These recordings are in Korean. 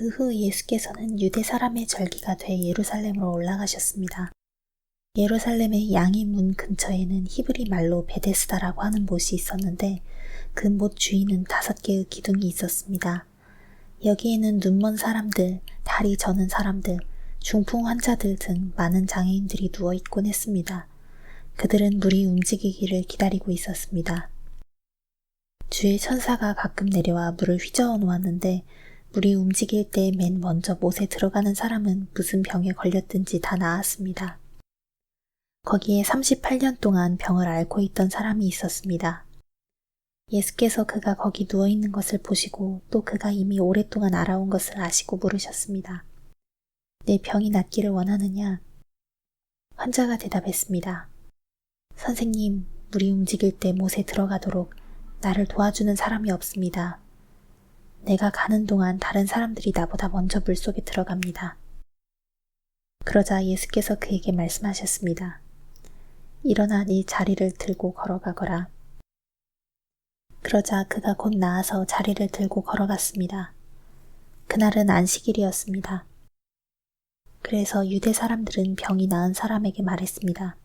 그 후 예수께서는 유대 사람의 절기가 돼 예루살렘으로 올라가셨습니다. 예루살렘의 양의 문 근처에는 히브리 말로 베데스다라고 하는 못이 있었는데 그 못 주위는 5개의 기둥이 있었습니다. 여기에는 눈먼 사람들, 다리 저는 사람들, 중풍 환자들 등 많은 장애인들이 누워있곤 했습니다. 그들은 물이 움직이기를 기다리고 있었습니다. 주의 천사가 가끔 내려와 물을 휘저어 놓았는데 물이 움직일 때 맨 먼저 못에 들어가는 사람은 무슨 병에 걸렸든지 다 나았습니다. 거기에 38년 동안 병을 앓고 있던 사람이 있었습니다. 예수께서 그가 거기 누워있는 것을 보시고 또 그가 이미 오랫동안 앓아온 것을 아시고 물으셨습니다. 내 병이 낫기를 원하느냐? 환자가 대답했습니다. 선생님, 물이 움직일 때 못에 들어가도록 나를 도와주는 사람이 없습니다. 내가 가는 동안 다른 사람들이 나보다 먼저 물속에 들어갑니다. 그러자 예수께서 그에게 말씀하셨습니다. 일어나 네 자리를 들고 걸어가거라. 그러자 그가 곧 나아서 자리를 들고 걸어갔습니다. 그날은 안식일이었습니다. 그래서 유대 사람들은 병이 나은 사람에게 말했습니다.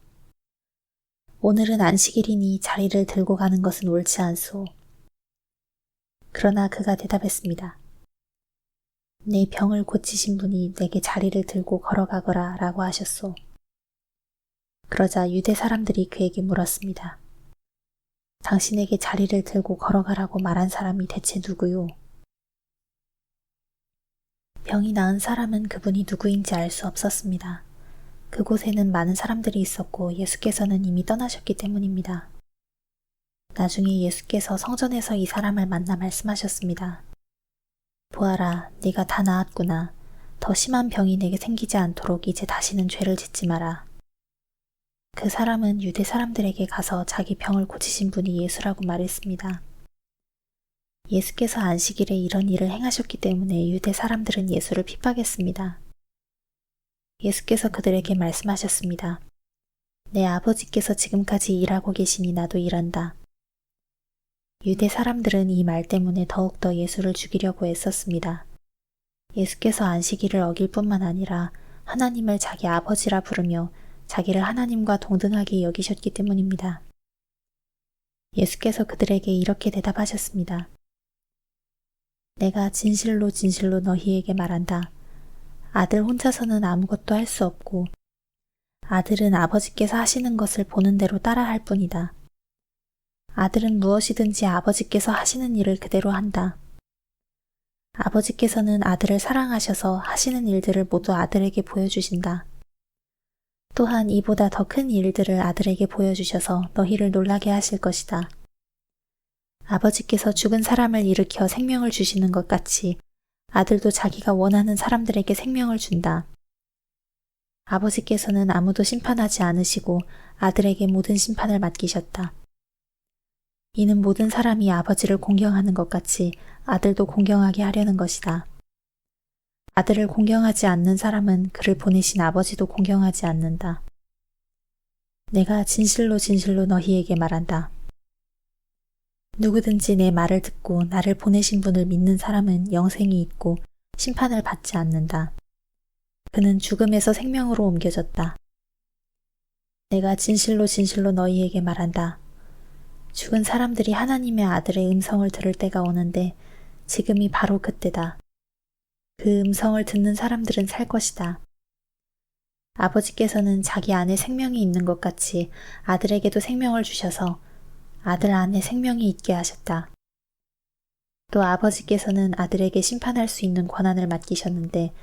오늘은 안식일이니 자리를 들고 가는 것은 옳지 않소. 그러나 그가 대답했습니다. 내 병을 고치신 분이 내게 자리를 들고 걸어가거라 라고 하셨소. 그러자 유대 사람들이 그에게 물었습니다. 당신에게 자리를 들고 걸어가라고 말한 사람이 대체 누구요? 병이 나은 사람은 그분이 누구인지 알 수 없었습니다. 그곳에는 많은 사람들이 있었고 예수께서는 이미 떠나셨기 때문입니다. 나중에 예수께서 성전에서 이 사람을 만나 말씀하셨습니다. 보아라, 네가 다 나았구나. 더 심한 병이 내게 생기지 않도록 이제 다시는 죄를 짓지 마라. 그 사람은 유대 사람들에게 가서 자기 병을 고치신 분이 예수라고 말했습니다. 예수께서 안식일에 이런 일을 행하셨기 때문에 유대 사람들은 예수를 핍박했습니다. 예수께서 그들에게 말씀하셨습니다. 내 아버지께서 지금까지 일하고 계시니 나도 일한다. 유대 사람들은 이 말 때문에 더욱더 예수를 죽이려고 애썼습니다. 예수께서 안식일을 어길 뿐만 아니라 하나님을 자기 아버지라 부르며 자기를 하나님과 동등하게 여기셨기 때문입니다. 예수께서 그들에게 이렇게 대답하셨습니다. 내가 진실로 진실로 너희에게 말한다. 아들 혼자서는 아무것도 할 수 없고 아들은 아버지께서 하시는 것을 보는 대로 따라할 뿐이다. 아들은 무엇이든지 아버지께서 하시는 일을 그대로 한다. 아버지께서는 아들을 사랑하셔서 하시는 일들을 모두 아들에게 보여주신다. 또한 이보다 더 큰 일들을 아들에게 보여주셔서 너희를 놀라게 하실 것이다. 아버지께서 죽은 사람을 일으켜 생명을 주시는 것 같이 아들도 자기가 원하는 사람들에게 생명을 준다. 아버지께서는 아무도 심판하지 않으시고 아들에게 모든 심판을 맡기셨다. 이는 모든 사람이 아버지를 공경하는 것 같이 아들도 공경하게 하려는 것이다. 아들을 공경하지 않는 사람은 그를 보내신 아버지도 공경하지 않는다. 내가 진실로 진실로 너희에게 말한다. 누구든지 내 말을 듣고 나를 보내신 분을 믿는 사람은 영생이 있고 심판을 받지 않는다. 그는 죽음에서 생명으로 옮겨졌다. 내가 진실로 진실로 너희에게 말한다. 죽은 사람들이 하나님의 아들의 음성을 들을 때가 오는데 지금이 바로 그때다. 그 음성을 듣는 사람들은 살 것이다. 아버지께서는 자기 안에 생명이 있는 것 같이 아들에게도 생명을 주셔서 아들 안에 생명이 있게 하셨다. 또 아버지께서는 아들에게 심판할 수 있는 권한을 맡기셨는데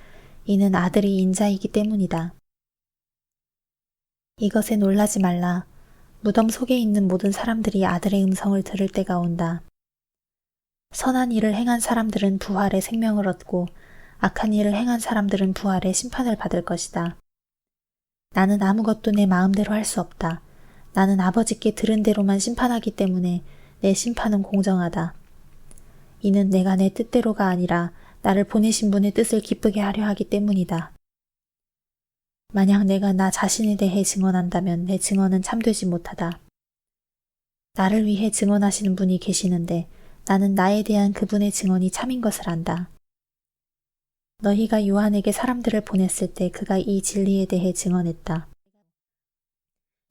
이는 아들이 인자이기 때문이다. 이것에 놀라지 말라. 무덤 속에 있는 모든 사람들이 아들의 음성을 들을 때가 온다. 선한 일을 행한 사람들은 부활의 생명을 얻고 악한 일을 행한 사람들은 부활의 심판을 받을 것이다. 나는 아무것도 내 마음대로 할 수 없다. 나는 아버지께 들은 대로만 심판하기 때문에 내 심판은 공정하다. 이는 내가 내 뜻대로가 아니라 나를 보내신 분의 뜻을 기쁘게 하려 하기 때문이다. 만약 내가 나 자신에 대해 증언한다면 내 증언은 참되지 못하다. 나를 위해 증언하시는 분이 계시는데 나는 나에 대한 그분의 증언이 참인 것을 안다. 너희가 요한에게 사람들을 보냈을 때 그가 이 진리에 대해 증언했다.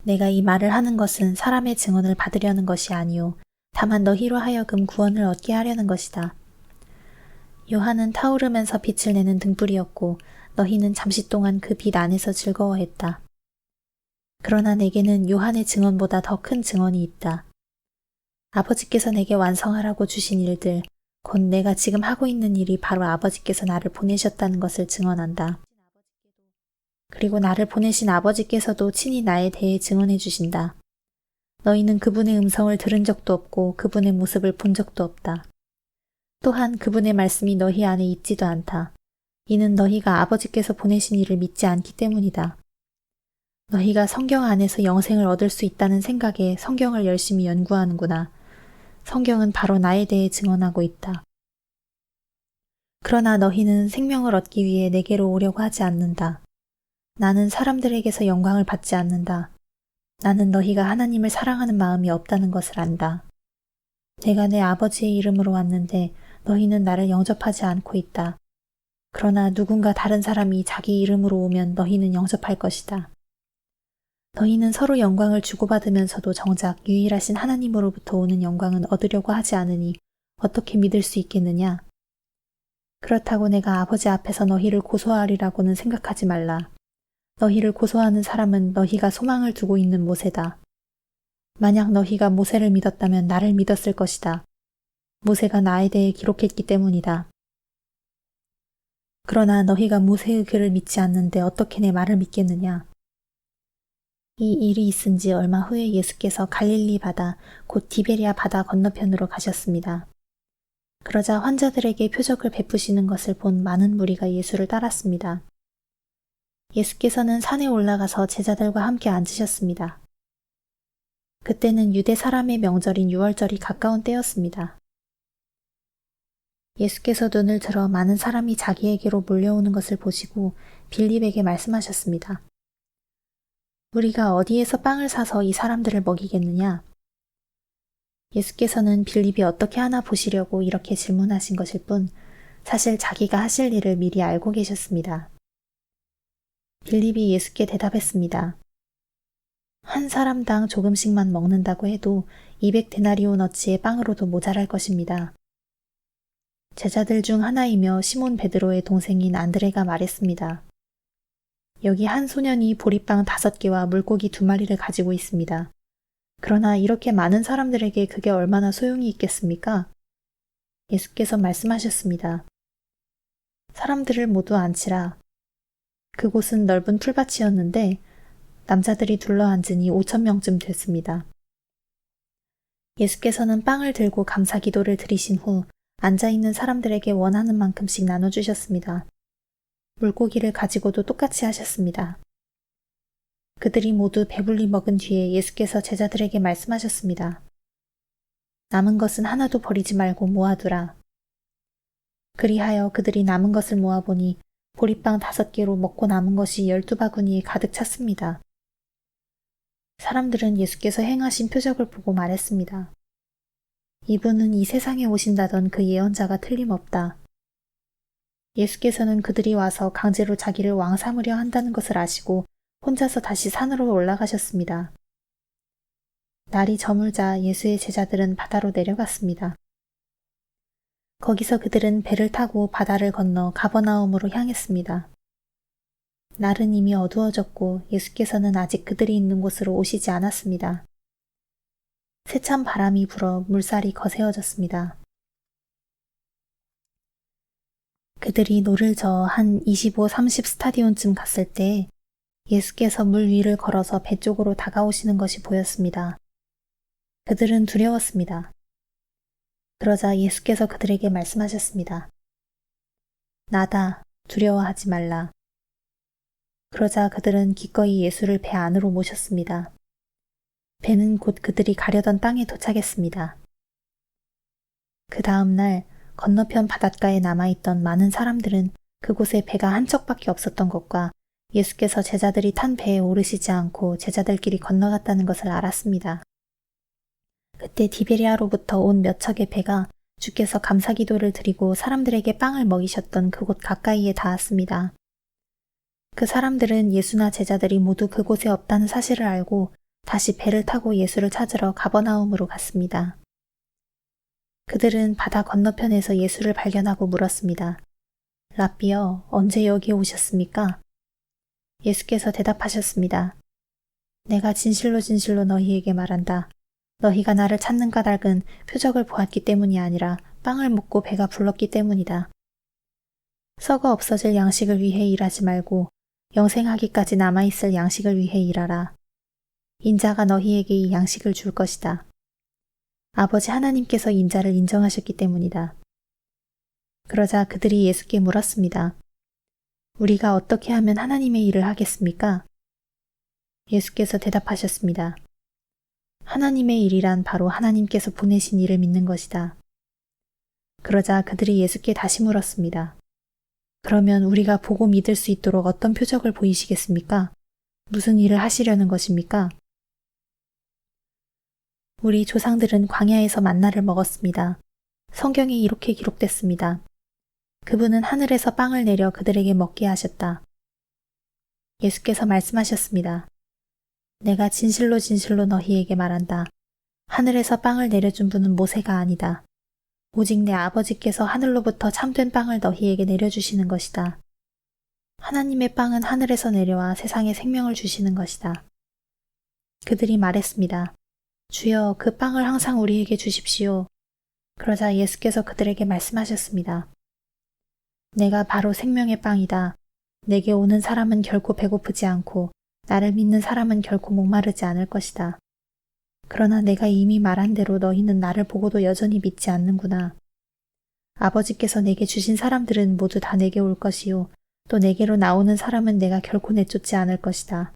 내가 이 말을 하는 것은 사람의 증언을 받으려는 것이 아니요 다만 너희로 하여금 구원을 얻게 하려는 것이다. 요한은 타오르면서 빛을 내는 등불이었고 너희는 잠시 동안 그 빛 안에서 즐거워했다. 그러나 내게는 요한의 증언보다 더 큰 증언이 있다. 아버지께서 내게 완성하라고 주신 일들, 곧 내가 지금 하고 있는 일이 바로 아버지께서 나를 보내셨다는 것을 증언한다. 그리고 나를 보내신 아버지께서도 친히 나에 대해 증언해 주신다. 너희는 그분의 음성을 들은 적도 없고 그분의 모습을 본 적도 없다. 또한 그분의 말씀이 너희 안에 있지도 않다. 이는 너희가 아버지께서 보내신 이를 믿지 않기 때문이다. 너희가 성경 안에서 영생을 얻을 수 있다는 생각에 성경을 열심히 연구하는구나. 성경은 바로 나에 대해 증언하고 있다. 그러나 너희는 생명을 얻기 위해 내게로 오려고 하지 않는다. 나는 사람들에게서 영광을 받지 않는다. 나는 너희가 하나님을 사랑하는 마음이 없다는 것을 안다. 내가 내 아버지의 이름으로 왔는데 너희는 나를 영접하지 않고 있다. 그러나 누군가 다른 사람이 자기 이름으로 오면 너희는 영접할 것이다. 너희는 서로 영광을 주고받으면서도 정작 유일하신 하나님으로부터 오는 영광은 얻으려고 하지 않으니 어떻게 믿을 수 있겠느냐? 그렇다고 내가 아버지 앞에서 너희를 고소하리라고는 생각하지 말라. 너희를 고소하는 사람은 너희가 소망을 두고 있는 모세다. 만약 너희가 모세를 믿었다면 나를 믿었을 것이다. 모세가 나에 대해 기록했기 때문이다. 그러나 너희가 모세의 글을 믿지 않는데 어떻게 내 말을 믿겠느냐? 이 일이 있은 지 얼마 후에 예수께서 갈릴리 바다, 곧 디베리아 바다 건너편으로 가셨습니다. 그러자 환자들에게 표적을 베푸시는 것을 본 많은 무리가 예수를 따랐습니다. 예수께서는 산에 올라가서 제자들과 함께 앉으셨습니다. 그때는 유대 사람의 명절인 유월절이 가까운 때였습니다. 예수께서 눈을 들어 많은 사람이 자기에게로 몰려오는 것을 보시고 빌립에게 말씀하셨습니다. 우리가 어디에서 빵을 사서 이 사람들을 먹이겠느냐? 예수께서는 빌립이 어떻게 하나 보시려고 이렇게 질문하신 것일 뿐 사실 자기가 하실 일을 미리 알고 계셨습니다. 빌립이 예수께 대답했습니다. 한 사람당 조금씩만 먹는다고 해도 200데나리온어치의 빵으로도 모자랄 것입니다. 제자들 중 하나이며 시몬 베드로의 동생인 안드레가 말했습니다. 여기 한 소년이 보리빵 5개와 물고기 2마리를 가지고 있습니다. 그러나 이렇게 많은 사람들에게 그게 얼마나 소용이 있겠습니까? 예수께서 말씀하셨습니다. 사람들을 모두 앉히라. 그곳은 넓은 풀밭이었는데 남자들이 둘러앉으니 5,000명쯤 됐습니다. 예수께서는 빵을 들고 감사 기도를 드리신 후 앉아있는 사람들에게 원하는 만큼씩 나눠주셨습니다. 물고기를 가지고도 똑같이 하셨습니다. 그들이 모두 배불리 먹은 뒤에 예수께서 제자들에게 말씀하셨습니다. 남은 것은 하나도 버리지 말고 모아두라. 그리하여 그들이 남은 것을 모아보니 보리빵 5개로 먹고 남은 것이 12바구니에 가득 찼습니다. 사람들은 예수께서 행하신 표적을 보고 말했습니다. 이분은 이 세상에 오신다던 그 예언자가 틀림없다. 예수께서는 그들이 와서 강제로 자기를 왕 삼으려 한다는 것을 아시고 혼자서 다시 산으로 올라가셨습니다. 날이 저물자 예수의 제자들은 바다로 내려갔습니다. 거기서 그들은 배를 타고 바다를 건너 가버나움으로 향했습니다. 날은 이미 어두워졌고 예수께서는 아직 그들이 있는 곳으로 오시지 않았습니다. 세찬 바람이 불어 물살이 거세어졌습니다. 그들이 노를 저어 한 25-30 스타디온쯤 갔을 때 예수께서 물 위를 걸어서 배 쪽으로 다가오시는 것이 보였습니다. 그들은 두려웠습니다. 그러자 예수께서 그들에게 말씀하셨습니다. 나다, 두려워하지 말라. 그러자 그들은 기꺼이 예수를 배 안으로 모셨습니다. 배는 곧 그들이 가려던 땅에 도착했습니다. 그 다음 날 건너편 바닷가에 남아있던 많은 사람들은 그곳에 배가 한 척밖에 없었던 것과 예수께서 제자들이 탄 배에 오르시지 않고 제자들끼리 건너갔다는 것을 알았습니다. 그때 디베리아로부터 온 몇 척의 배가 주께서 감사기도를 드리고 사람들에게 빵을 먹이셨던 그곳 가까이에 닿았습니다. 그 사람들은 예수나 제자들이 모두 그곳에 없다는 사실을 알고 다시 배를 타고 예수를 찾으러 가버나움으로 갔습니다. 그들은 바다 건너편에서 예수를 발견하고 물었습니다. 랍비여, 언제 여기에 오셨습니까? 예수께서 대답하셨습니다. 내가 진실로 진실로 너희에게 말한다. 너희가 나를 찾는 까닭은 표적을 보았기 때문이 아니라 빵을 먹고 배가 불렀기 때문이다. 썩어 없어질 양식을 위해 일하지 말고 영생하기까지 남아있을 양식을 위해 일하라. 인자가 너희에게 이 양식을 줄 것이다. 아버지 하나님께서 인자를 인정하셨기 때문이다. 그러자 그들이 예수께 물었습니다. 우리가 어떻게 하면 하나님의 일을 하겠습니까? 예수께서 대답하셨습니다. 하나님의 일이란 바로 하나님께서 보내신 일을 믿는 것이다. 그러자 그들이 예수께 다시 물었습니다. 그러면 우리가 보고 믿을 수 있도록 어떤 표적을 보이시겠습니까? 무슨 일을 하시려는 것입니까? 우리 조상들은 광야에서 만나를 먹었습니다. 성경에 이렇게 기록됐습니다. 그분은 하늘에서 빵을 내려 그들에게 먹게 하셨다. 예수께서 말씀하셨습니다. 내가 진실로 진실로 너희에게 말한다. 하늘에서 빵을 내려준 분은 모세가 아니다. 오직 내 아버지께서 하늘로부터 참된 빵을 너희에게 내려주시는 것이다. 하나님의 빵은 하늘에서 내려와 세상에 생명을 주시는 것이다. 그들이 말했습니다. 주여, 그 빵을 항상 우리에게 주십시오. 그러자 예수께서 그들에게 말씀하셨습니다. 내가 바로 생명의 빵이다. 내게 오는 사람은 결코 배고프지 않고 나를 믿는 사람은 결코 목마르지 않을 것이다. 그러나 내가 이미 말한 대로 너희는 나를 보고도 여전히 믿지 않는구나. 아버지께서 내게 주신 사람들은 모두 다 내게 올 것이요. 또 내게로 나오는 사람은 내가 결코 내쫓지 않을 것이다.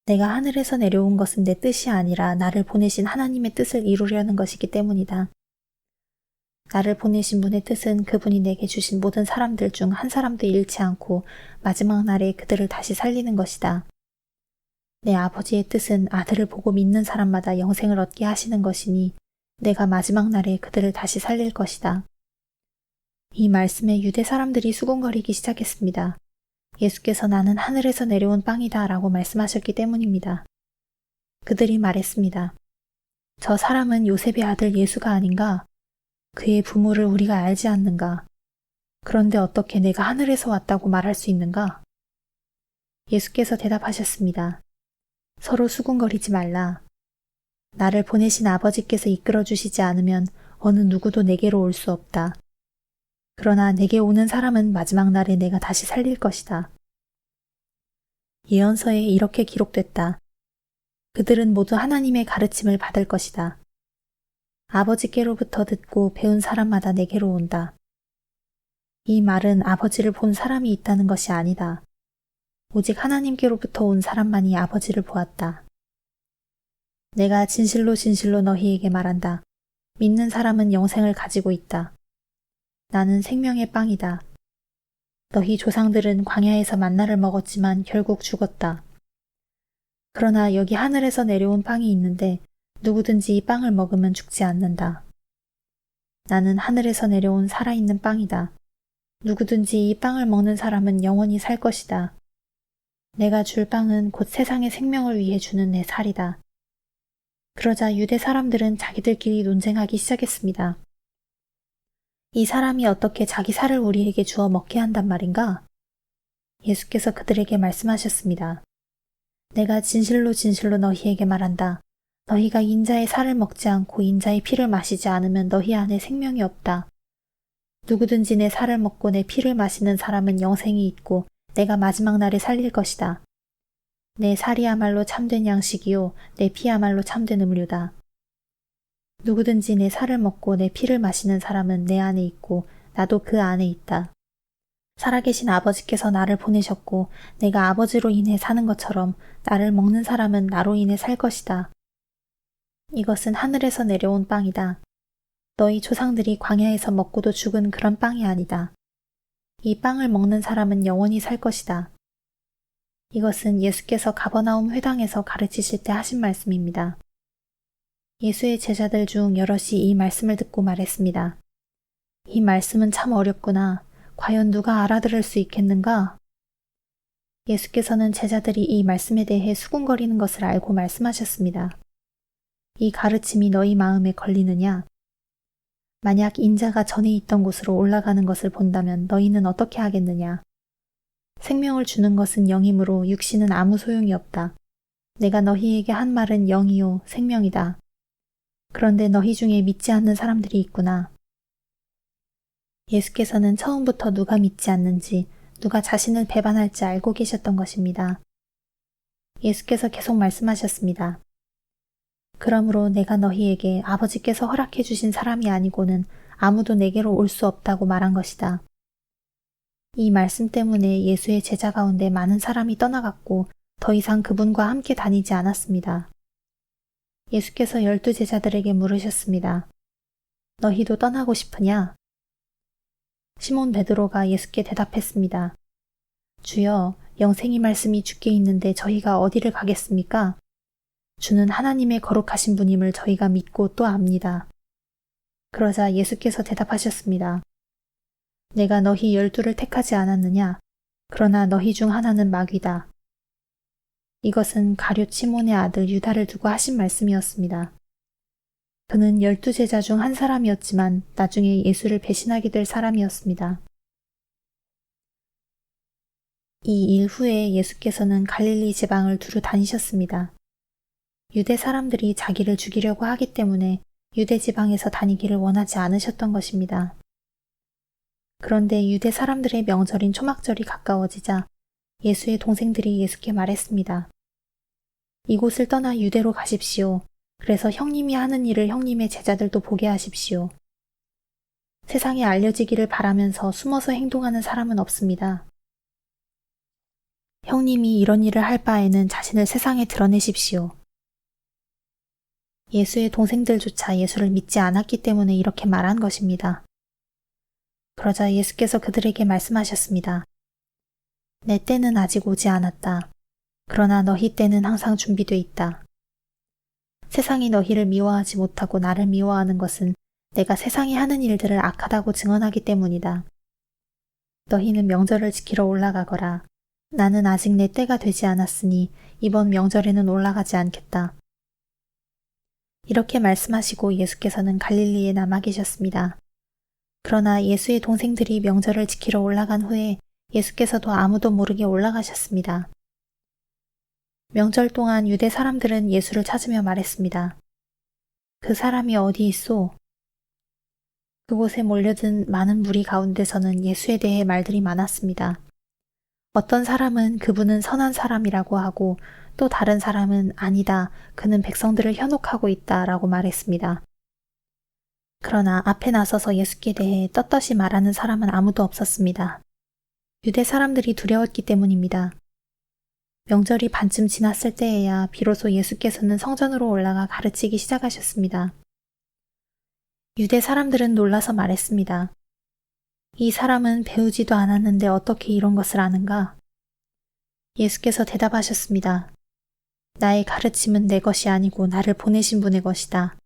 내가 하늘에서 내려온 것은 내 뜻이 아니라 나를 보내신 하나님의 뜻을 이루려는 것이기 때문이다. 나를 보내신 분의 뜻은 그분이 내게 주신 모든 사람들 중 한 사람도 잃지 않고 마지막 날에 그들을 다시 살리는 것이다. 내 아버지의 뜻은 아들을 보고 믿는 사람마다 영생을 얻게 하시는 것이니 내가 마지막 날에 그들을 다시 살릴 것이다. 이 말씀에 유대 사람들이 수군거리기 시작했습니다. 예수께서 나는 하늘에서 내려온 빵이다 라고 말씀하셨기 때문입니다. 그들이 말했습니다. 저 사람은 요셉의 아들 예수가 아닌가? 그의 부모를 우리가 알지 않는가? 그런데 어떻게 내가 하늘에서 왔다고 말할 수 있는가? 예수께서 대답하셨습니다. 서로 수군거리지 말라. 나를 보내신 아버지께서 이끌어 주시지 않으면 어느 누구도 내게로 올 수 없다. 그러나 내게 오는 사람은 마지막 날에 내가 다시 살릴 것이다. 예언서에 이렇게 기록됐다. 그들은 모두 하나님의 가르침을 받을 것이다. 아버지께로부터 듣고 배운 사람마다 내게로 온다. 이 말은 아버지를 본 사람이 있다는 것이 아니다. 오직 하나님께로부터 온 사람만이 아버지를 보았다. 내가 진실로 진실로 너희에게 말한다. 믿는 사람은 영생을 가지고 있다. 나는 생명의 빵이다. 너희 조상들은 광야에서 만나를 먹었지만 결국 죽었다. 그러나 여기 하늘에서 내려온 빵이 있는데 누구든지 이 빵을 먹으면 죽지 않는다. 나는 하늘에서 내려온 살아있는 빵이다. 누구든지 이 빵을 먹는 사람은 영원히 살 것이다. 내가 줄 빵은 곧 세상의 생명을 위해 주는 내 살이다. 그러자 유대 사람들은 자기들끼리 논쟁하기 시작했습니다. 이 사람이 어떻게 자기 살을 우리에게 주어 먹게 한단 말인가? 예수께서 그들에게 말씀하셨습니다. 내가 진실로 진실로 너희에게 말한다. 너희가 인자의 살을 먹지 않고 인자의 피를 마시지 않으면 너희 안에 생명이 없다. 누구든지 내 살을 먹고 내 피를 마시는 사람은 영생이 있고 내가 마지막 날에 살릴 것이다. 내 살이야말로 참된 양식이요 내 피야말로 참된 음료다. 누구든지 내 살을 먹고 내 피를 마시는 사람은 내 안에 있고 나도 그 안에 있다. 살아계신 아버지께서 나를 보내셨고 내가 아버지로 인해 사는 것처럼 나를 먹는 사람은 나로 인해 살 것이다. 이것은 하늘에서 내려온 빵이다. 너희 조상들이 광야에서 먹고도 죽은 그런 빵이 아니다. 이 빵을 먹는 사람은 영원히 살 것이다. 이것은 예수께서 가버나움 회당에서 가르치실 때 하신 말씀입니다. 예수의 제자들 중 여럿이 이 말씀을 듣고 말했습니다. 이 말씀은 참 어렵구나. 과연 누가 알아들을 수 있겠는가? 예수께서는 제자들이 이 말씀에 대해 수군거리는 것을 알고 말씀하셨습니다. 이 가르침이 너희 마음에 걸리느냐? 만약 인자가 전에 있던 곳으로 올라가는 것을 본다면 너희는 어떻게 하겠느냐? 생명을 주는 것은 영이므로 육신은 아무 소용이 없다. 내가 너희에게 한 말은 영이요 생명이다. 그런데 너희 중에 믿지 않는 사람들이 있구나. 예수께서는 처음부터 누가 믿지 않는지, 누가 자신을 배반할지 알고 계셨던 것입니다. 예수께서 계속 말씀하셨습니다. 그러므로 내가 너희에게 아버지께서 허락해 주신 사람이 아니고는 아무도 내게로 올 수 없다고 말한 것이다. 이 말씀 때문에 예수의 제자 가운데 많은 사람이 떠나갔고 더 이상 그분과 함께 다니지 않았습니다. 예수께서 12 제자들에게 물으셨습니다. 너희도 떠나고 싶으냐? 시몬 베드로가 예수께 대답했습니다. 주여, 영생의 말씀이 주께 있는데 저희가 어디를 가겠습니까? 주는 하나님의 거룩하신 분임을 저희가 믿고 또 압니다. 그러자 예수께서 대답하셨습니다. 내가 너희 12를 택하지 않았느냐? 그러나 너희 중 하나는 마귀다. 이것은 가룟 시몬의 아들 유다를 두고 하신 말씀이었습니다. 그는 12 제자 중 한 사람이었지만 나중에 예수를 배신하게 될 사람이었습니다. 이 일 후에 예수께서는 갈릴리 지방을 두루 다니셨습니다. 유대 사람들이 자기를 죽이려고 하기 때문에 유대 지방에서 다니기를 원하지 않으셨던 것입니다. 그런데 유대 사람들의 명절인 초막절이 가까워지자 예수의 동생들이 예수께 말했습니다. 이곳을 떠나 유대로 가십시오. 그래서 형님이 하는 일을 형님의 제자들도 보게 하십시오. 세상에 알려지기를 바라면서 숨어서 행동하는 사람은 없습니다. 형님이 이런 일을 할 바에는 자신을 세상에 드러내십시오. 예수의 동생들조차 예수를 믿지 않았기 때문에 이렇게 말한 것입니다. 그러자 예수께서 그들에게 말씀하셨습니다. 내 때는 아직 오지 않았다. 그러나 너희 때는 항상 준비돼 있다. 세상이 너희를 미워하지 못하고 나를 미워하는 것은 내가 세상이 하는 일들을 악하다고 증언하기 때문이다. 너희는 명절을 지키러 올라가거라. 나는 아직 내 때가 되지 않았으니 이번 명절에는 올라가지 않겠다. 이렇게 말씀하시고 예수께서는 갈릴리에 남아 계셨습니다. 그러나 예수의 동생들이 명절을 지키러 올라간 후에 예수께서도 아무도 모르게 올라가셨습니다. 명절 동안 유대 사람들은 예수를 찾으며 말했습니다. 그 사람이 어디 있소? 그곳에 몰려든 많은 무리 가운데서는 예수에 대해 말들이 많았습니다. 어떤 사람은 그분은 선한 사람이라고 하고 또 다른 사람은 아니다, 그는 백성들을 현혹하고 있다 라고 말했습니다. 그러나 앞에 나서서 예수께 대해 떳떳이 말하는 사람은 아무도 없었습니다. 유대 사람들이 두려웠기 때문입니다. 명절이 반쯤 지났을 때에야 비로소 예수께서는 성전으로 올라가 가르치기 시작하셨습니다. 유대 사람들은 놀라서 말했습니다. 이 사람은 배우지도 않았는데 어떻게 이런 것을 아는가? 예수께서 대답하셨습니다. 나의 가르침은 내 것이 아니고 나를 보내신 분의 것이다.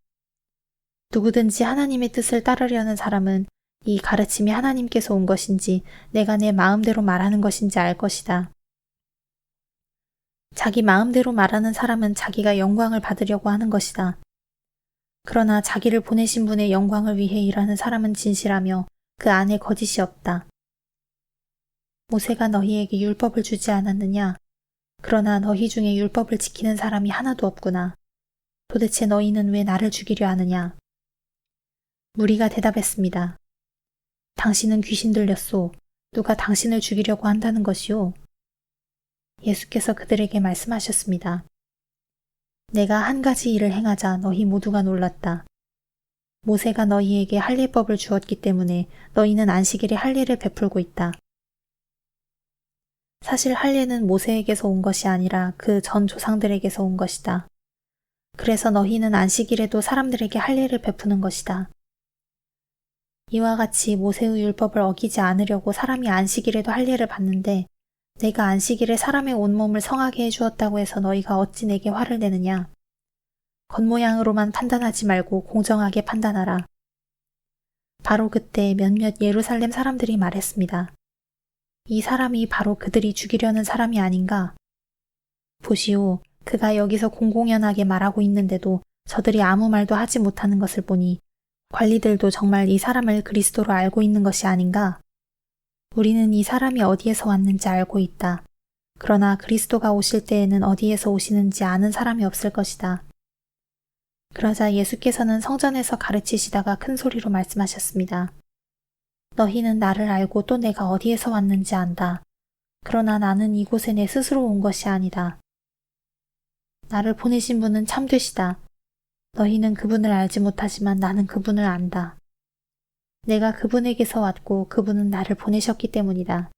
누구든지 하나님의 뜻을 따르려는 사람은 이 가르침이 하나님께서 온 것인지 내가 내 마음대로 말하는 것인지 알 것이다. 자기 마음대로 말하는 사람은 자기가 영광을 받으려고 하는 것이다. 그러나 자기를 보내신 분의 영광을 위해 일하는 사람은 진실하며 그 안에 거짓이 없다. 모세가 너희에게 율법을 주지 않았느냐? 그러나 너희 중에 율법을 지키는 사람이 하나도 없구나. 도대체 너희는 왜 나를 죽이려 하느냐? 무리가 대답했습니다. 당신은 귀신 들렸소. 누가 당신을 죽이려고 한다는 것이오? 예수께서 그들에게 말씀하셨습니다. 내가 한 가지 일을 행하자 너희 모두가 놀랐다. 모세가 너희에게 할례법을 주었기 때문에 너희는 안식일에 할례를 베풀고 있다. 사실 할례는 모세에게서 온 것이 아니라 그 전 조상들에게서 온 것이다. 그래서 너희는 안식일에도 사람들에게 할례를 베푸는 것이다. 이와 같이 모세의 율법을 어기지 않으려고 사람이 안식일에도 할례를 받는데 내가 안식일에 사람의 온몸을 성하게 해주었다고 해서 너희가 어찌 내게 화를 내느냐? 겉모양으로만 판단하지 말고 공정하게 판단하라. 바로 그때 몇몇 예루살렘 사람들이 말했습니다. 이 사람이 바로 그들이 죽이려는 사람이 아닌가? 보시오, 그가 여기서 공공연하게 말하고 있는데도 저들이 아무 말도 하지 못하는 것을 보니 관리들도 정말 이 사람을 그리스도로 알고 있는 것이 아닌가? 우리는 이 사람이 어디에서 왔는지 알고 있다. 그러나 그리스도가 오실 때에는 어디에서 오시는지 아는 사람이 없을 것이다. 그러자 예수께서는 성전에서 가르치시다가 큰 소리로 말씀하셨습니다. 너희는 나를 알고 또 내가 어디에서 왔는지 안다. 그러나 나는 이곳에 내 스스로 온 것이 아니다. 나를 보내신 분은 참되시다. 너희는 그분을 알지 못하지만 나는 그분을 안다. 내가 그분에게서 왔고 그분은 나를 보내셨기 때문이다.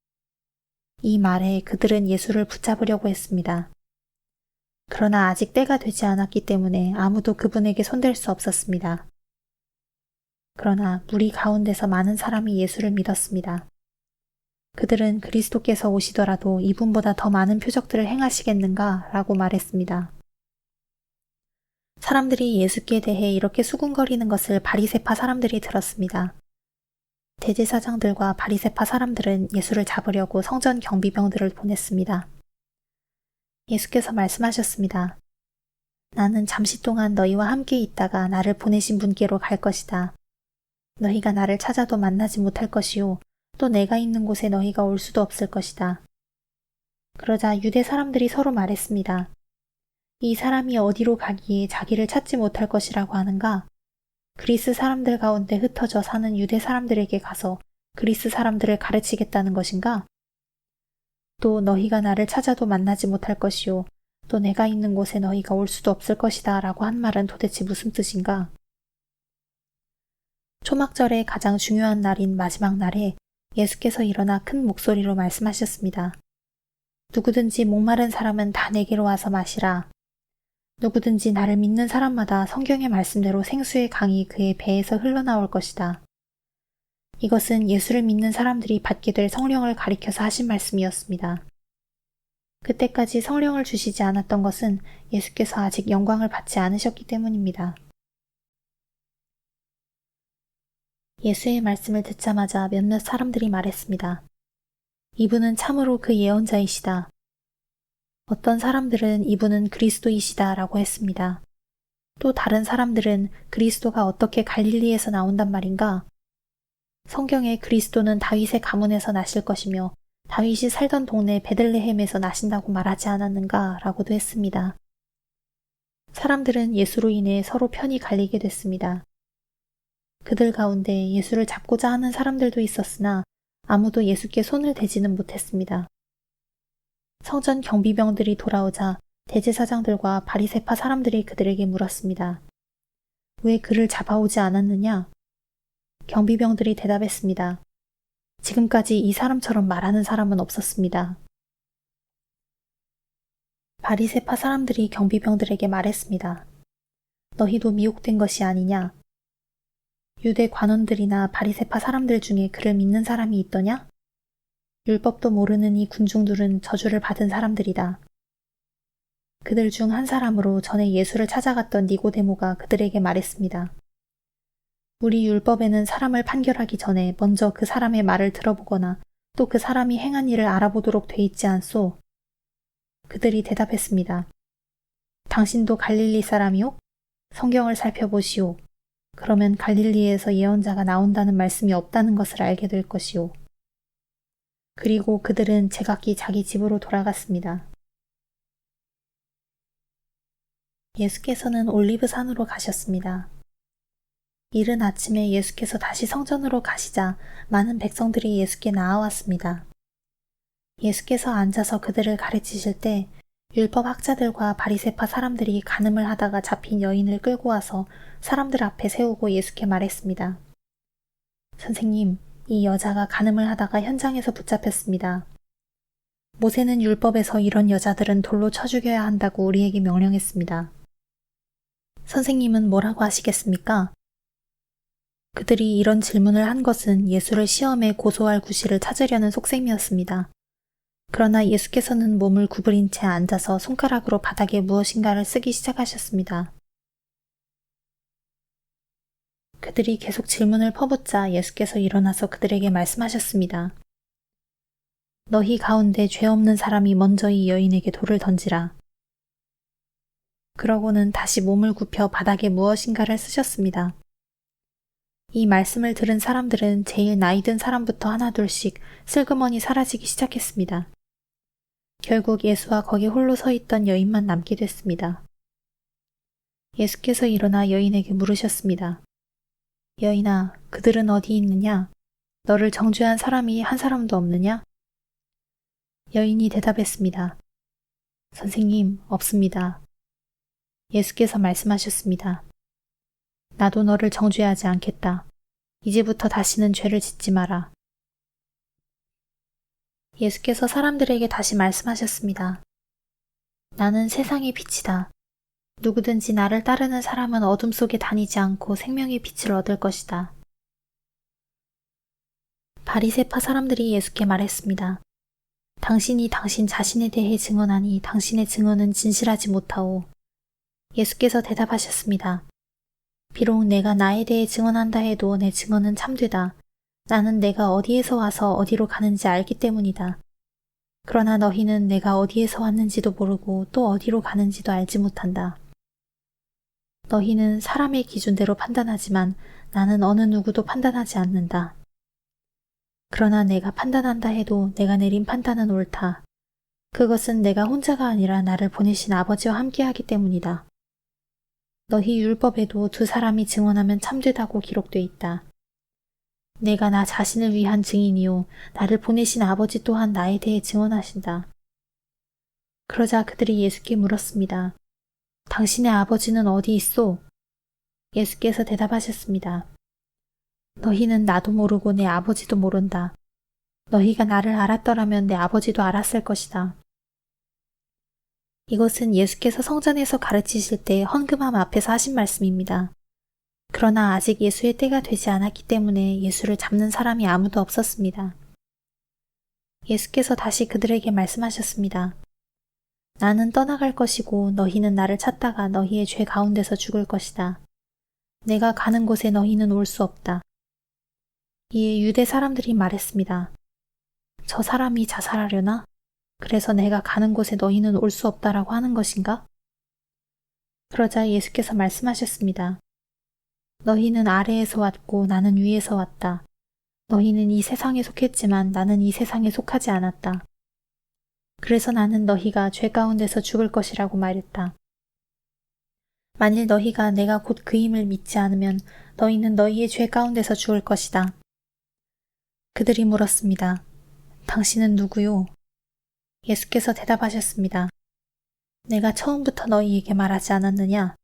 이 말에 그들은 예수를 붙잡으려고 했습니다. 그러나 아직 때가 되지 않았기 때문에 아무도 그분에게 손댈 수 없었습니다. 그러나 무리 가운데서 많은 사람이 예수를 믿었습니다. 그들은 그리스도께서 오시더라도 이분보다 더 많은 표적들을 행하시겠는가? 라고 말했습니다. 사람들이 예수께 대해 이렇게 수군거리는 것을 바리새파 사람들이 들었습니다. 대제사장들과 바리새파 사람들은 예수를 잡으려고 성전 경비병들을 보냈습니다. 예수께서 말씀하셨습니다. 나는 잠시 동안 너희와 함께 있다가 나를 보내신 분께로 갈 것이다. 너희가 나를 찾아도 만나지 못할 것이요. 또 내가 있는 곳에 너희가 올 수도 없을 것이다. 그러자 유대 사람들이 서로 말했습니다. 이 사람이 어디로 가기에 자기를 찾지 못할 것이라고 하는가? 그리스 사람들 가운데 흩어져 사는 유대 사람들에게 가서 그리스 사람들을 가르치겠다는 것인가? 또 너희가 나를 찾아도 만나지 못할 것이요. 또 내가 있는 곳에 너희가 올 수도 없을 것이다 라고 한 말은 도대체 무슨 뜻인가? 초막절의 가장 중요한 날인 마지막 날에 예수께서 일어나 큰 목소리로 말씀하셨습니다. 누구든지 목마른 사람은 다 내게로 와서 마시라. 누구든지 나를 믿는 사람마다 성경의 말씀대로 생수의 강이 그의 배에서 흘러나올 것이다. 이것은 예수를 믿는 사람들이 받게 될 성령을 가리켜서 하신 말씀이었습니다. 그때까지 성령을 주시지 않았던 것은 예수께서 아직 영광을 받지 않으셨기 때문입니다. 예수의 말씀을 듣자마자 몇몇 사람들이 말했습니다. 이분은 참으로 그 예언자이시다. 어떤 사람들은 이분은 그리스도이시다 라고 했습니다. 또 다른 사람들은 그리스도가 어떻게 갈릴리에서 나온단 말인가? 성경에 그리스도는 다윗의 가문에서 나실 것이며 다윗이 살던 동네 베들레헴에서 나신다고 말하지 않았는가? 라고도 했습니다. 사람들은 예수로 인해 서로 편이 갈리게 됐습니다. 그들 가운데 예수를 잡고자 하는 사람들도 있었으나 아무도 예수께 손을 대지는 못했습니다. 성전 경비병들이 돌아오자 대제사장들과 바리새파 사람들이 그들에게 물었습니다. 왜 그를 잡아오지 않았느냐? 경비병들이 대답했습니다. 지금까지 이 사람처럼 말하는 사람은 없었습니다. 바리새파 사람들이 경비병들에게 말했습니다. 너희도 미혹된 것이 아니냐? 유대 관원들이나 바리새파 사람들 중에 그를 믿는 사람이 있더냐? 율법도 모르는 이 군중들은 저주를 받은 사람들이다. 그들 중 한 사람으로 전에 예수를 찾아갔던 니고데모가 그들에게 말했습니다. 우리 율법에는 사람을 판결하기 전에 먼저 그 사람의 말을 들어보거나 또 그 사람이 행한 일을 알아보도록 돼 있지 않소? 그들이 대답했습니다. 당신도 갈릴리 사람이요? 성경을 살펴보시오. 그러면 갈릴리에서 예언자가 나온다는 말씀이 없다는 것을 알게 될 것이오. 그리고 그들은 제각기 자기 집으로 돌아갔습니다. 예수께서는 올리브산으로 가셨습니다. 이른 아침에 예수께서 다시 성전으로 가시자 많은 백성들이 예수께 나아왔습니다. 예수께서 앉아서 그들을 가르치실 때 율법 학자들과 바리새파 사람들이 간음을 하다가 잡힌 여인을 끌고 와서 사람들 앞에 세우고 예수께 말했습니다. 선생님, 이 여자가 간음을 하다가 현장에서 붙잡혔습니다. 모세는 율법에서 이런 여자들은 돌로 쳐 죽여야 한다고 우리에게 명령했습니다. 선생님은 뭐라고 하시겠습니까? 그들이 이런 질문을 한 것은 예수를 시험에 고소할 구실을 찾으려는 속셈이었습니다. 그러나 예수께서는 몸을 구부린 채 앉아서 손가락으로 바닥에 무엇인가를 쓰기 시작하셨습니다. 그들이 계속 질문을 퍼붓자 예수께서 일어나서 그들에게 말씀하셨습니다. 너희 가운데 죄 없는 사람이 먼저 이 여인에게 돌을 던지라. 그러고는 다시 몸을 굽혀 바닥에 무엇인가를 쓰셨습니다. 이 말씀을 들은 사람들은 제일 나이 든 사람부터 하나둘씩 슬그머니 사라지기 시작했습니다. 결국 예수와 거기 홀로 서 있던 여인만 남게 됐습니다. 예수께서 일어나 여인에게 물으셨습니다. 여인아, 그들은 어디 있느냐? 너를 정죄한 사람이 한 사람도 없느냐? 여인이 대답했습니다. 선생님, 없습니다. 예수께서 말씀하셨습니다. 나도 너를 정죄하지 않겠다. 이제부터 다시는 죄를 짓지 마라. 예수께서 사람들에게 다시 말씀하셨습니다. 나는 세상의 빛이다. 누구든지 나를 따르는 사람은 어둠 속에 다니지 않고 생명의 빛을 얻을 것이다. 바리새파 사람들이 예수께 말했습니다. 당신이 당신 자신에 대해 증언하니 당신의 증언은 진실하지 못하오. 예수께서 대답하셨습니다. 비록 내가 나에 대해 증언한다 해도 내 증언은 참되다. 나는 내가 어디에서 와서 어디로 가는지 알기 때문이다. 그러나 너희는 내가 어디에서 왔는지도 모르고 또 어디로 가는지도 알지 못한다. 너희는 사람의 기준대로 판단하지만 나는 어느 누구도 판단하지 않는다. 그러나 내가 판단한다 해도 내가 내린 판단은 옳다. 그것은 내가 혼자가 아니라 나를 보내신 아버지와 함께하기 때문이다. 너희 율법에도 두 사람이 증언하면 참되다고 기록돼 있다. 내가 나 자신을 위한 증인이요 나를 보내신 아버지 또한 나에 대해 증언하신다. 그러자 그들이 예수께 물었습니다. 당신의 아버지는 어디 있소? 예수께서 대답하셨습니다. 너희는 나도 모르고 내 아버지도 모른다. 너희가 나를 알았더라면 내 아버지도 알았을 것이다. 이것은 예수께서 성전에서 가르치실 때 헌금함 앞에서 하신 말씀입니다. 그러나 아직 예수의 때가 되지 않았기 때문에 예수를 잡는 사람이 아무도 없었습니다. 예수께서 다시 그들에게 말씀하셨습니다. 나는 떠나갈 것이고 너희는 나를 찾다가 너희의 죄 가운데서 죽을 것이다. 내가 가는 곳에 너희는 올 수 없다. 이에 유대 사람들이 말했습니다. 저 사람이 자살하려나? 그래서 내가 가는 곳에 너희는 올 수 없다라고 하는 것인가? 그러자 예수께서 말씀하셨습니다. 너희는 아래에서 왔고 나는 위에서 왔다. 너희는 이 세상에 속했지만 나는 이 세상에 속하지 않았다. 그래서 나는 너희가 죄 가운데서 죽을 것이라고 말했다. 만일 너희가 내가 곧 그임을 믿지 않으면 너희는 너희의 죄 가운데서 죽을 것이다. 그들이 물었습니다. 당신은 누구요? 예수께서 대답하셨습니다. 내가 처음부터 너희에게 말하지 않았느냐?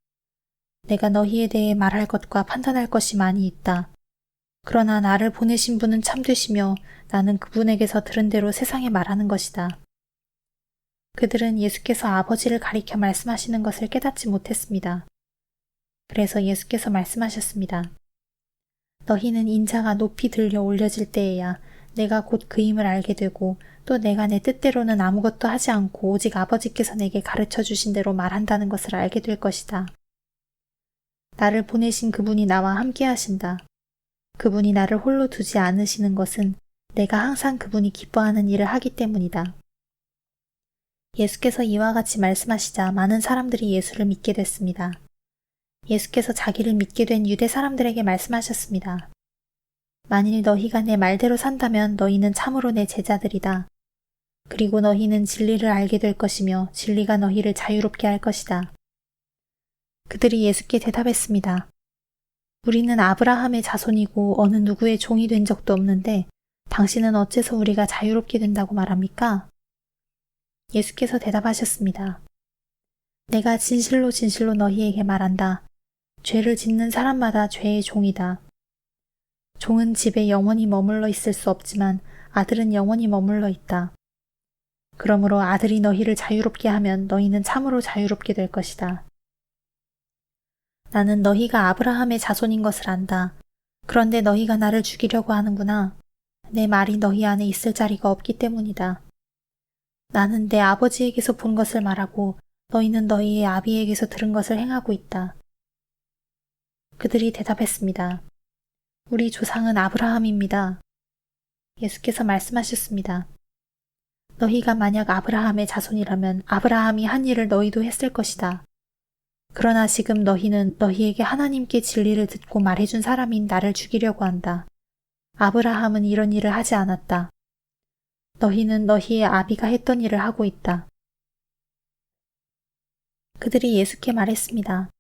내가 너희에 대해 말할 것과 판단할 것이 많이 있다. 그러나 나를 보내신 분은 참되시며 나는 그분에게서 들은 대로 세상에 말하는 것이다. 그들은 예수께서 아버지를 가리켜 말씀하시는 것을 깨닫지 못했습니다. 그래서 예수께서 말씀하셨습니다. 너희는 인자가 높이 들려 올려질 때에야 내가 곧 그임을 알게 되고 또 내가 내 뜻대로는 아무것도 하지 않고 오직 아버지께서 내게 가르쳐 주신 대로 말한다는 것을 알게 될 것이다. 나를 보내신 그분이 나와 함께 하신다. 그분이 나를 홀로 두지 않으시는 것은 내가 항상 그분이 기뻐하는 일을 하기 때문이다. 예수께서 이와 같이 말씀하시자 많은 사람들이 예수를 믿게 됐습니다. 예수께서 자기를 믿게 된 유대 사람들에게 말씀하셨습니다. 만일 너희가 내 말대로 산다면 너희는 참으로 내 제자들이다. 그리고 너희는 진리를 알게 될 것이며 진리가 너희를 자유롭게 할 것이다. 그들이 예수께 대답했습니다. 우리는 아브라함의 자손이고 어느 누구의 종이 된 적도 없는데 당신은 어째서 우리가 자유롭게 된다고 말합니까? 예수께서 대답하셨습니다. 내가 진실로 진실로 너희에게 말한다. 죄를 짓는 사람마다 죄의 종이다. 종은 집에 영원히 머물러 있을 수 없지만 아들은 영원히 머물러 있다. 그러므로 아들이 너희를 자유롭게 하면 너희는 참으로 자유롭게 될 것이다. 나는 너희가 아브라함의 자손인 것을 안다. 그런데 너희가 나를 죽이려고 하는구나. 내 말이 너희 안에 있을 자리가 없기 때문이다. 나는 내 아버지에게서 본 것을 말하고 너희는 너희의 아비에게서 들은 것을 행하고 있다. 그들이 대답했습니다. 우리 조상은 아브라함입니다. 예수께서 말씀하셨습니다. 너희가 만약 아브라함의 자손이라면 아브라함이 한 일을 너희도 했을 것이다. 그러나 지금 너희는 너희에게 하나님께 진리를 듣고 말해준 사람인 나를 죽이려고 한다. 아브라함은 이런 일을 하지 않았다. 너희는 너희의 아비가 했던 일을 하고 있다. 그들이 예수께 말했습니다.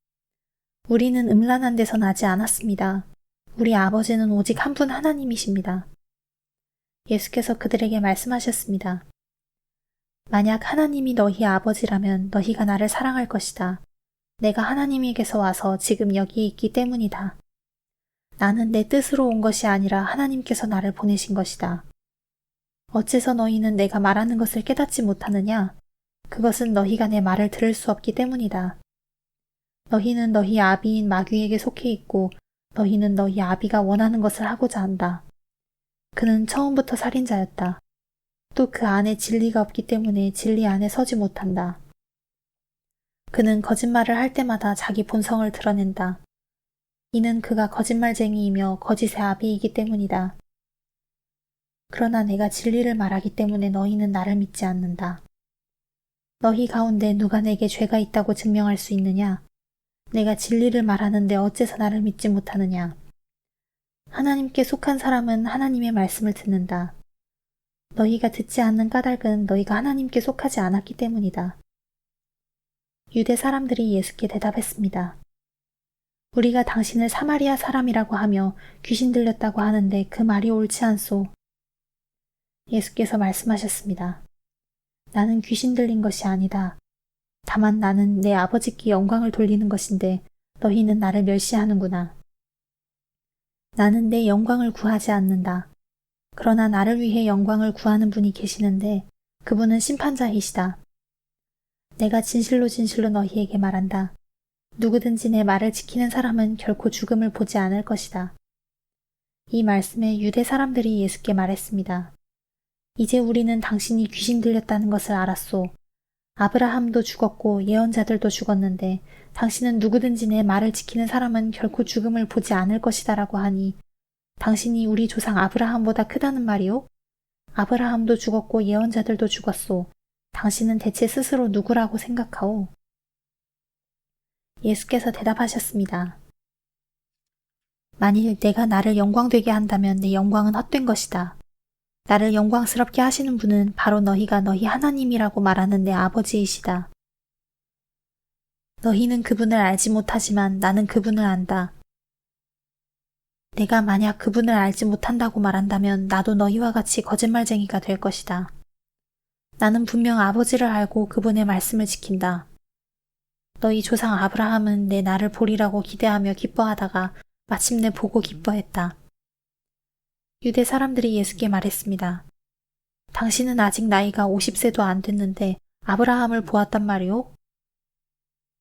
우리는 음란한 데서 나지 않았습니다. 우리 아버지는 오직 한 분 하나님이십니다. 예수께서 그들에게 말씀하셨습니다. 만약 하나님이 너희 아버지라면 너희가 나를 사랑할 것이다. 내가 하나님에게서 와서 지금 여기에 있기 때문이다. 나는 내 뜻으로 온 것이 아니라 하나님께서 나를 보내신 것이다. 어째서 너희는 내가 말하는 것을 깨닫지 못하느냐? 그것은 너희가 내 말을 들을 수 없기 때문이다. 너희는 너희 아비인 마귀에게 속해 있고 너희는 너희 아비가 원하는 것을 하고자 한다. 그는 처음부터 살인자였다. 또 그 안에 진리가 없기 때문에 진리 안에 서지 못한다. 그는 거짓말을 할 때마다 자기 본성을 드러낸다. 이는 그가 거짓말쟁이이며 거짓의 아비이기 때문이다. 그러나 내가 진리를 말하기 때문에 너희는 나를 믿지 않는다. 너희 가운데 누가 내게 죄가 있다고 증명할 수 있느냐? 내가 진리를 말하는데 어째서 나를 믿지 못하느냐? 하나님께 속한 사람은 하나님의 말씀을 듣는다. 너희가 듣지 않는 까닭은 너희가 하나님께 속하지 않았기 때문이다. 유대 사람들이 예수께 대답했습니다. 우리가 당신을 사마리아 사람이라고 하며 귀신 들렸다고 하는데 그 말이 옳지 않소. 예수께서 말씀하셨습니다. 나는 귀신 들린 것이 아니다. 다만 나는 내 아버지께 영광을 돌리는 것인데 너희는 나를 멸시하는구나. 나는 내 영광을 구하지 않는다. 그러나 나를 위해 영광을 구하는 분이 계시는데 그분은 심판자이시다. 내가 진실로 진실로 너희에게 말한다. 누구든지 내 말을 지키는 사람은 결코 죽음을 보지 않을 것이다. 이 말씀에 유대 사람들이 예수께 말했습니다. 이제 우리는 당신이 귀신 들렸다는 것을 알았소. 아브라함도 죽었고 예언자들도 죽었는데 당신은 누구든지 내 말을 지키는 사람은 결코 죽음을 보지 않을 것이다라고 하니 당신이 우리 조상 아브라함보다 크다는 말이오? 아브라함도 죽었고 예언자들도 죽었소. 당신은 대체 스스로 누구라고 생각하오? 예수께서 대답하셨습니다. 만일 내가 나를 영광되게 한다면 내 영광은 헛된 것이다. 나를 영광스럽게 하시는 분은 바로 너희가 너희 하나님이라고 말하는 내 아버지이시다. 너희는 그분을 알지 못하지만 나는 그분을 안다. 내가 만약 그분을 알지 못한다고 말한다면 나도 너희와 같이 거짓말쟁이가 될 것이다. 나는 분명 아버지를 알고 그분의 말씀을 지킨다. 너희 조상 아브라함은 내 나를 보리라고 기대하며 기뻐하다가 마침내 보고 기뻐했다. 유대 사람들이 예수께 말했습니다. 당신은 아직 나이가 50세도 안 됐는데 아브라함을 보았단 말이오?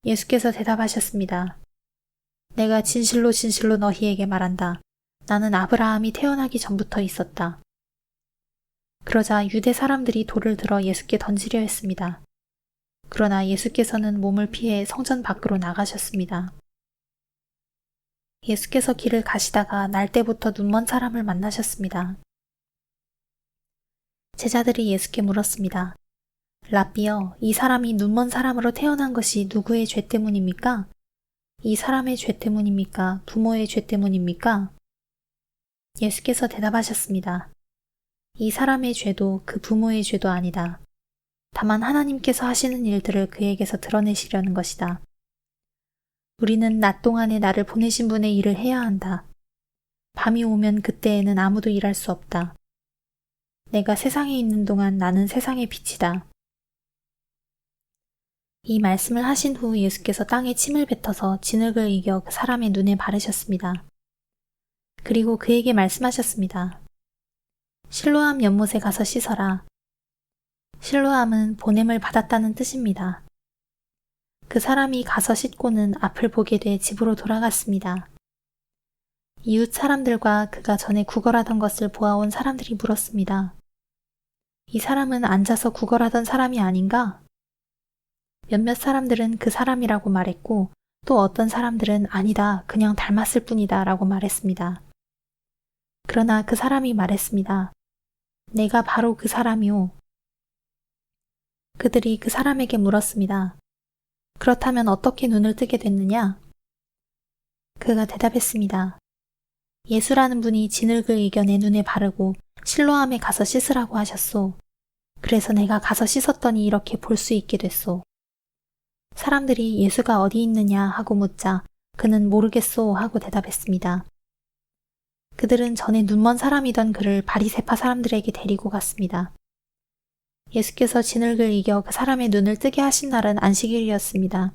예수께서 대답하셨습니다. 내가 진실로 진실로 너희에게 말한다. 나는 아브라함이 태어나기 전부터 있었다. 그러자 유대 사람들이 돌을 들어 예수께 던지려 했습니다. 그러나 예수께서는 몸을 피해 성전 밖으로 나가셨습니다. 예수께서 길을 가시다가 날 때부터 눈먼 사람을 만나셨습니다. 제자들이 예수께 물었습니다. 랍비여, 이 사람이 눈먼 사람으로 태어난 것이 누구의 죄 때문입니까? 이 사람의 죄 때문입니까? 부모의 죄 때문입니까? 예수께서 대답하셨습니다. 이 사람의 죄도 그 부모의 죄도 아니다. 다만 하나님께서 하시는 일들을 그에게서 드러내시려는 것이다. 우리는 낮 동안에 나를 보내신 분의 일을 해야 한다. 밤이 오면 그때에는 아무도 일할 수 없다. 내가 세상에 있는 동안 나는 세상의 빛이다. 이 말씀을 하신 후 예수께서 땅에 침을 뱉어서 진흙을 이겨 그 사람의 눈에 바르셨습니다. 그리고 그에게 말씀하셨습니다. 실로암 연못에 가서 씻어라. 실로암은 보냄을 받았다는 뜻입니다. 그 사람이 가서 씻고는 앞을 보게 돼 집으로 돌아갔습니다. 이웃 사람들과 그가 전에 구걸하던 것을 보아온 사람들이 물었습니다. 이 사람은 앉아서 구걸하던 사람이 아닌가? 몇몇 사람들은 그 사람이라고 말했고 또 어떤 사람들은 아니다, 그냥 닮았을 뿐이다 라고 말했습니다. 그러나 그 사람이 말했습니다. 내가 바로 그 사람이오. 그들이 그 사람에게 물었습니다. 그렇다면 어떻게 눈을 뜨게 됐느냐? 그가 대답했습니다. 예수라는 분이 진흙을 이겨 내 눈에 바르고 실로암에 가서 씻으라고 하셨소. 그래서 내가 가서 씻었더니 이렇게 볼 수 있게 됐소. 사람들이 예수가 어디 있느냐 하고 묻자 그는 모르겠소 하고 대답했습니다. 그들은 전에 눈먼 사람이던 그를 바리새파 사람들에게 데리고 갔습니다. 예수께서 진흙을 이겨 그 사람의 눈을 뜨게 하신 날은 안식일이었습니다.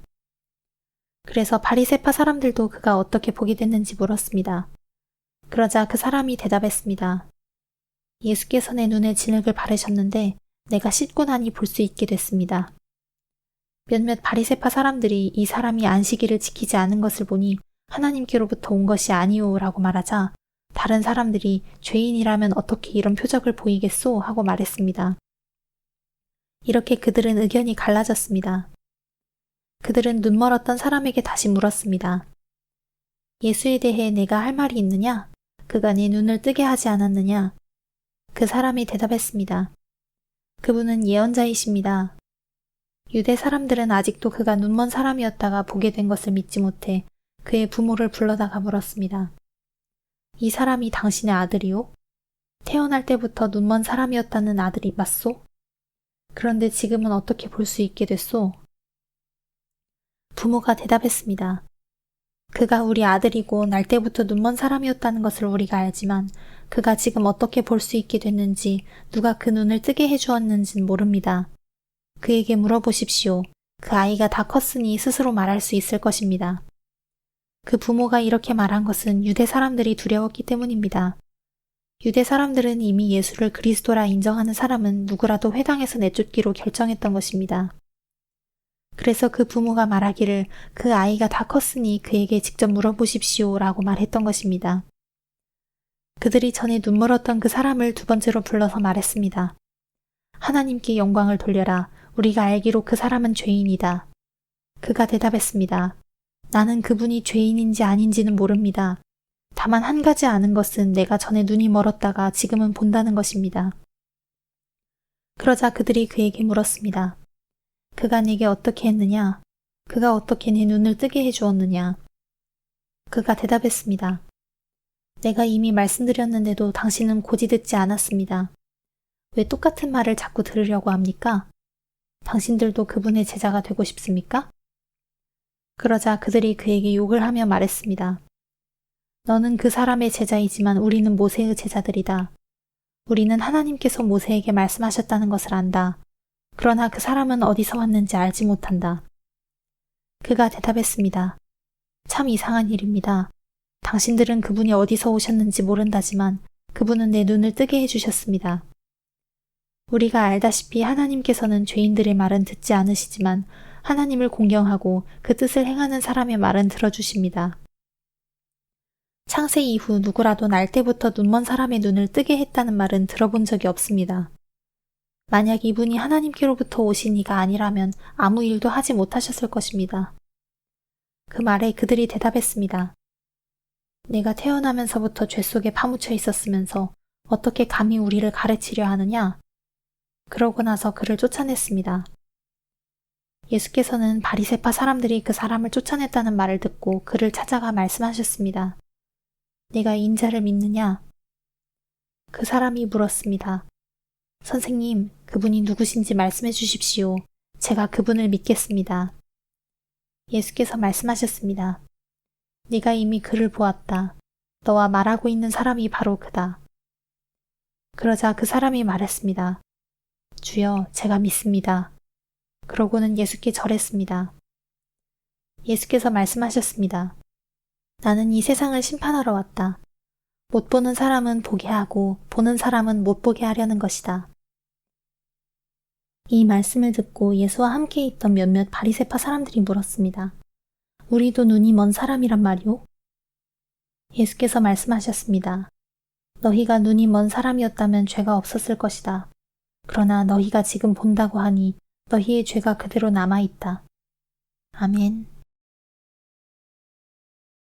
그래서 바리새파 사람들도 그가 어떻게 보게 됐는지 물었습니다. 그러자 그 사람이 대답했습니다. 예수께서 내 눈에 진흙을 바르셨는데 내가 씻고 나니 볼 수 있게 됐습니다. 몇몇 바리새파 사람들이 이 사람이 안식일을 지키지 않은 것을 보니 하나님께로부터 온 것이 아니오 라고 말하자 다른 사람들이 죄인이라면 어떻게 이런 표적을 보이겠소 하고 말했습니다. 이렇게 그들은 의견이 갈라졌습니다. 그들은 눈멀었던 사람에게 다시 물었습니다. 예수에 대해 내가 할 말이 있느냐? 그가 네 눈을 뜨게 하지 않았느냐? 그 사람이 대답했습니다. 그분은 예언자이십니다. 유대 사람들은 아직도 그가 눈먼 사람이었다가 보게 된 것을 믿지 못해 그의 부모를 불러다가 물었습니다. 이 사람이 당신의 아들이요? 태어날 때부터 눈먼 사람이었다는 아들이 맞소? 그런데 지금은 어떻게 볼 수 있게 됐소? 부모가 대답했습니다. 그가 우리 아들이고 날 때부터 눈먼 사람이었다는 것을 우리가 알지만 그가 지금 어떻게 볼 수 있게 됐는지 누가 그 눈을 뜨게 해주었는지는 모릅니다. 그에게 물어보십시오. 그 아이가 다 컸으니 스스로 말할 수 있을 것입니다. 그 부모가 이렇게 말한 것은 유대 사람들이 두려웠기 때문입니다. 유대 사람들은 이미 예수를 그리스도라 인정하는 사람은 누구라도 회당에서 내쫓기로 결정했던 것입니다. 그래서 그 부모가 말하기를 그 아이가 다 컸으니 그에게 직접 물어보십시오 라고 말했던 것입니다. 그들이 전에 눈멀었던 그 사람을 두 번째로 불러서 말했습니다. 하나님께 영광을 돌려라. 우리가 알기로 그 사람은 죄인이다. 그가 대답했습니다. 나는 그분이 죄인인지 아닌지는 모릅니다. 다만 한 가지 아는 것은 내가 전에 눈이 멀었다가 지금은 본다는 것입니다. 그러자 그들이 그에게 물었습니다. 그가 네게 어떻게 했느냐? 그가 어떻게 네 눈을 뜨게 해주었느냐? 그가 대답했습니다. 내가 이미 말씀드렸는데도 당신은 고지 듣지 않았습니다. 왜 똑같은 말을 자꾸 들으려고 합니까? 당신들도 그분의 제자가 되고 싶습니까? 그러자 그들이 그에게 욕을 하며 말했습니다. 너는 그 사람의 제자이지만 우리는 모세의 제자들이다. 우리는 하나님께서 모세에게 말씀하셨다는 것을 안다. 그러나 그 사람은 어디서 왔는지 알지 못한다. 그가 대답했습니다. 참 이상한 일입니다. 당신들은 그분이 어디서 오셨는지 모른다지만 그분은 내 눈을 뜨게 해주셨습니다. 우리가 알다시피 하나님께서는 죄인들의 말은 듣지 않으시지만 하나님을 공경하고 그 뜻을 행하는 사람의 말은 들어주십니다. 창세 이후 누구라도 날 때부터 눈먼 사람의 눈을 뜨게 했다는 말은 들어본 적이 없습니다. 만약 이분이 하나님께로부터 오신 이가 아니라면 아무 일도 하지 못하셨을 것입니다. 그 말에 그들이 대답했습니다. 내가 태어나면서부터 죄 속에 파묻혀 있었으면서 어떻게 감히 우리를 가르치려 하느냐? 그러고 나서 그를 쫓아냈습니다. 예수께서는 바리새파 사람들이 그 사람을 쫓아냈다는 말을 듣고 그를 찾아가 말씀하셨습니다. 네가 인자를 믿느냐? 그 사람이 물었습니다. 선생님, 그분이 누구신지 말씀해 주십시오. 제가 그분을 믿겠습니다. 예수께서 말씀하셨습니다. 네가 이미 그를 보았다. 너와 말하고 있는 사람이 바로 그다. 그러자 그 사람이 말했습니다. 주여, 제가 믿습니다. 그러고는 예수께 절했습니다. 예수께서 말씀하셨습니다. 나는 이 세상을 심판하러 왔다. 못 보는 사람은 보게 하고 보는 사람은 못 보게 하려는 것이다. 이 말씀을 듣고 예수와 함께 있던 몇몇 바리새파 사람들이 물었습니다. 우리도 눈이 먼 사람이란 말이오? 예수께서 말씀하셨습니다. 너희가 눈이 먼 사람이었다면 죄가 없었을 것이다. 그러나 너희가 지금 본다고 하니 너희의 죄가 그대로 남아있다. 아멘.